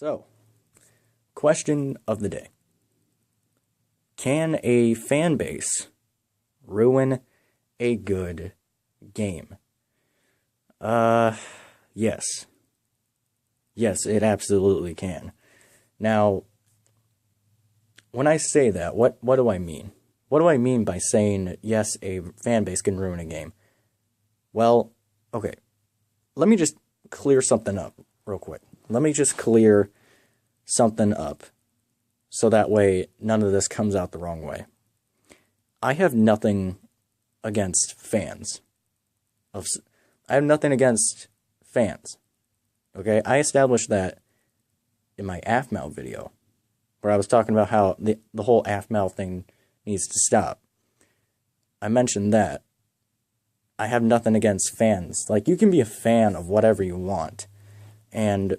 So, question of the day. Can a fan base ruin a good game? Yes. Yes, it absolutely can. Now, when I say that, what do I mean? What do I mean by saying, yes, a fan base can ruin a game? Well, okay, let me just clear something up real quick. Let me just clear something up so that way none of this comes out the wrong way. I have nothing against fans. I have nothing against fans. Okay, I established that in my AFMAL video, where I was talking about how the whole AFMAL thing needs to stop. I mentioned that. I have nothing against fans. Like, you can be a fan of whatever you want. And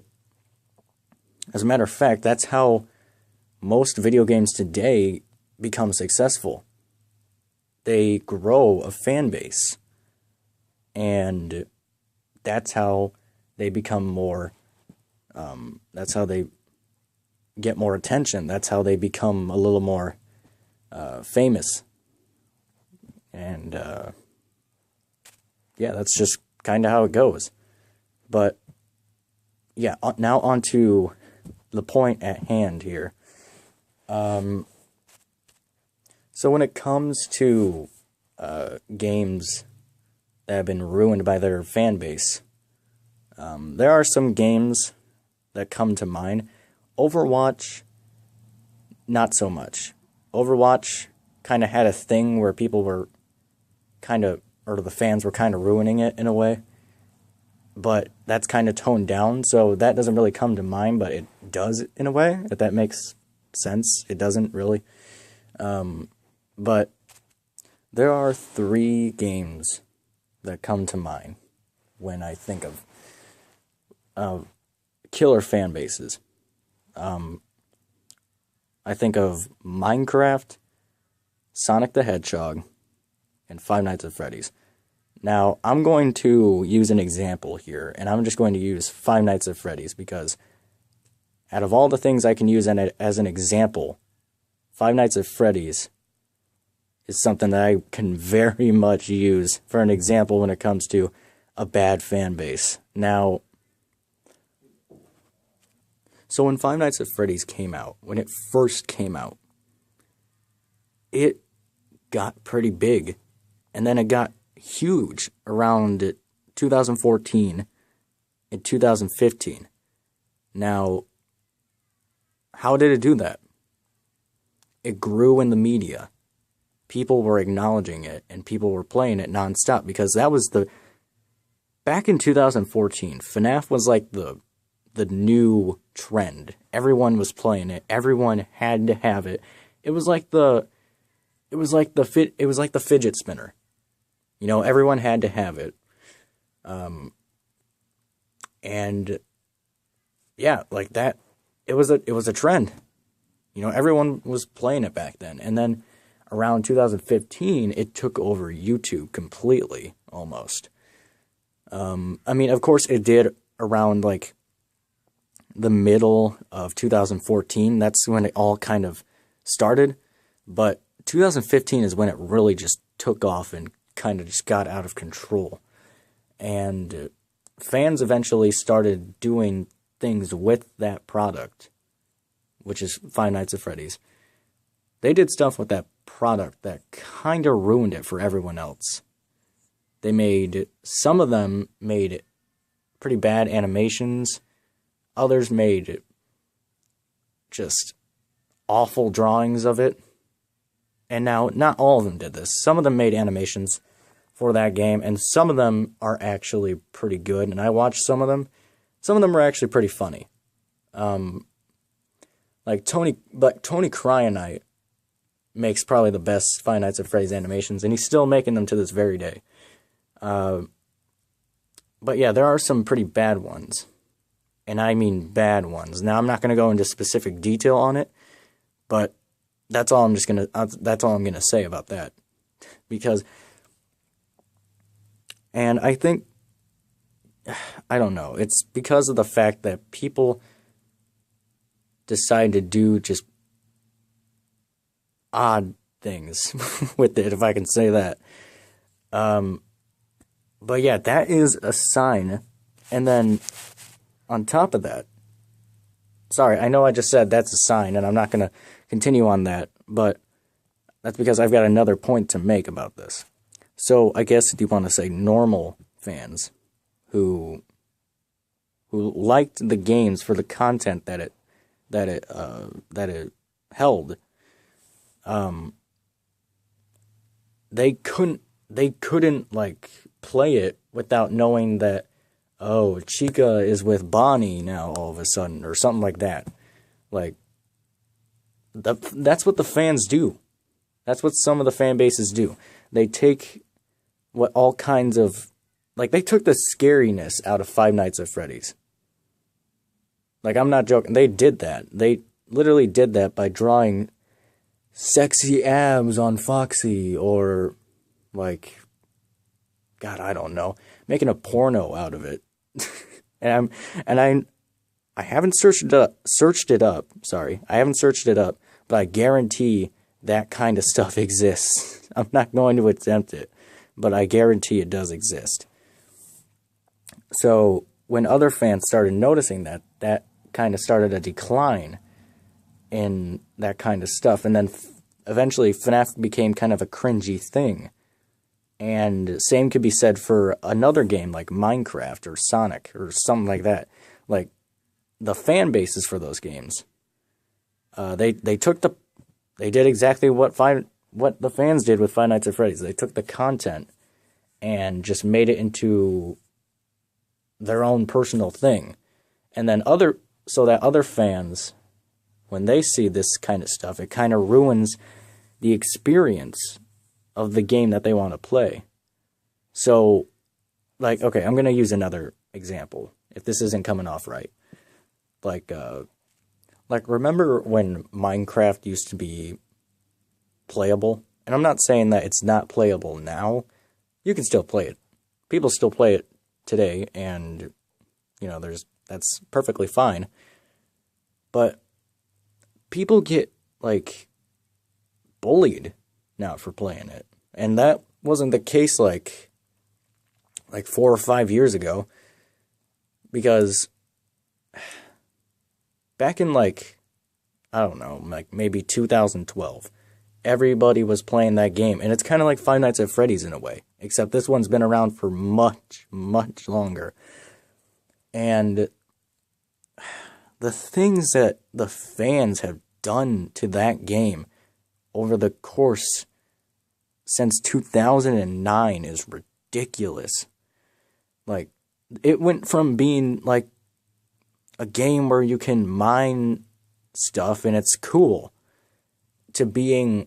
as a matter of fact, that's how most video games today become successful. They grow a fan base. And that's how they become more, that's how they get more attention. That's how they become a little more famous. And yeah, that's just kind of how it goes. But yeah, now on to the point at hand here. So when it comes to games that have been ruined by their fan base, there are some games that come to mind. Overwatch, not so much. Overwatch kind of had a thing where people were kind of, or the fans were kind of ruining it in a way. But that's kind of toned down, so that doesn't really come to mind, but it does in a way, if that makes sense. It doesn't really. But there are 3 games that come to mind when I think of killer fan bases. I think of Minecraft, Sonic the Hedgehog, and Five Nights at Freddy's. Now, I'm going to use an example here, and I'm just going to use Five Nights at Freddy's because out of all the things I can use as an example, Five Nights at Freddy's is something that I can very much use for an example when it comes to a bad fan base. Now, so when Five Nights at Freddy's came out, when it first came out, it got pretty big, and then it got huge around 2014 and 2015. Now, how did it do that? It grew in the media. People were acknowledging it, and people were playing it nonstop, because that was back in 2014, FNAF was like the new trend. Everyone was playing it. Everyone had to have it. It was like the fidget spinner. You know, everyone had to have it. And yeah, like that, it was a trend. You know, everyone was playing it back then. And then around 2015, it took over YouTube completely, almost. I mean, of course it did around like the middle of 2014. That's when it all kind of started. But 2015 is when it really just took off and kind of just got out of control. And fans eventually started doing things with that product, which is Five Nights at Freddy's. They did stuff with that product that kind of ruined it for everyone else. Some of them made pretty bad animations. Others made just awful drawings of it. And now, not all of them did this. Some of them made animations for that game, and some of them are actually pretty good. And I watched some of them. Some of them are actually pretty funny. Like Tony Cryanite makes probably the best Five Nights at Freddy's animations, and he's still making them to this very day. But yeah, there are some pretty bad ones. And I mean bad ones. Now, I'm not going to go into specific detail on it, but that's all I'm going to say about that. And I think, I don't know, it's because of the fact that people decide to do just odd things with it, if I can say that. But yeah, that is a sign. And then on top of that, sorry, I know I just said that's a sign, and I'm not going to continue on that, but that's because I've got another point to make about this. So I guess if you want to say normal fans who liked the games for the content that it held, they couldn't like play it without knowing that, oh, Chica is with Bonnie now all of a sudden, or something like that. Like, that's what the fans do. That's what some of the fan bases do. They take what all kinds of, like, they took the scariness out of Five Nights at Freddy's. Like, I'm not joking. They did that. They literally did that by drawing sexy abs on Foxy, or, like, God, I don't know, making a porno out of it. I haven't searched it up. Sorry, I haven't searched it up, but I guarantee that kind of stuff exists. I'm not going to attempt it, but I guarantee it does exist. So when other fans started noticing that, that kind of started a decline in that kind of stuff, and then eventually FNAF became kind of a cringy thing. And same could be said for another game like Minecraft or Sonic or something like that. Like, the fan bases for those games, they did exactly what the fans did with Five Nights at Freddy's. They took the content and just made it into their own personal thing. And then so that other fans, when they see this kind of stuff, it kind of ruins the experience of the game that they want to play. So, like, okay, I'm going to use another example, if this isn't coming off right. Like, remember when Minecraft used to be playable? And I'm not saying that it's not playable now. You can still play it. People still play it today, and, you know, that's perfectly fine. But people get, like, bullied now for playing it. And that wasn't the case like 4 or 5 years ago, because back in, like, I don't know, like maybe 2012, everybody was playing that game. And it's kind of like Five Nights at Freddy's in a way, except this one's been around for much, much longer. And the things that the fans have done to that game over the course since 2009 is ridiculous. Like, it went from being like a game where you can mine stuff and it's cool, to being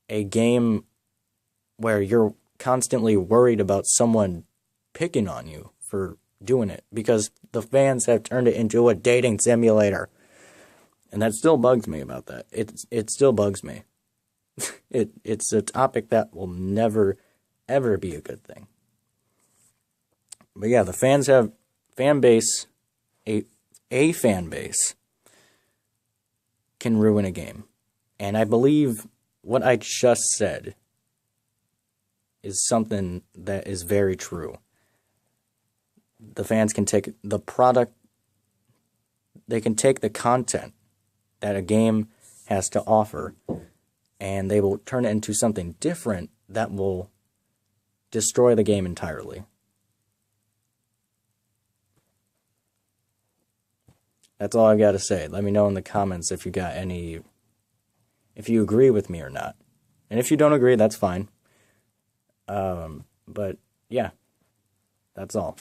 a game where you're constantly worried about someone picking on you for doing it, because the fans have turned it into a dating simulator. And that still bugs me about that. It still bugs me. It's a topic that will never, ever be a good thing. But yeah, the fans have fan base, a fan base can ruin a game. And I believe what I just said is something that is very true. The fans can take the product, they can take the content that a game has to offer, and they will turn it into something different that will destroy the game entirely. That's all I've got to say. Let me know in the comments if you agree with me or not. And if you don't agree, that's fine. But yeah, that's all.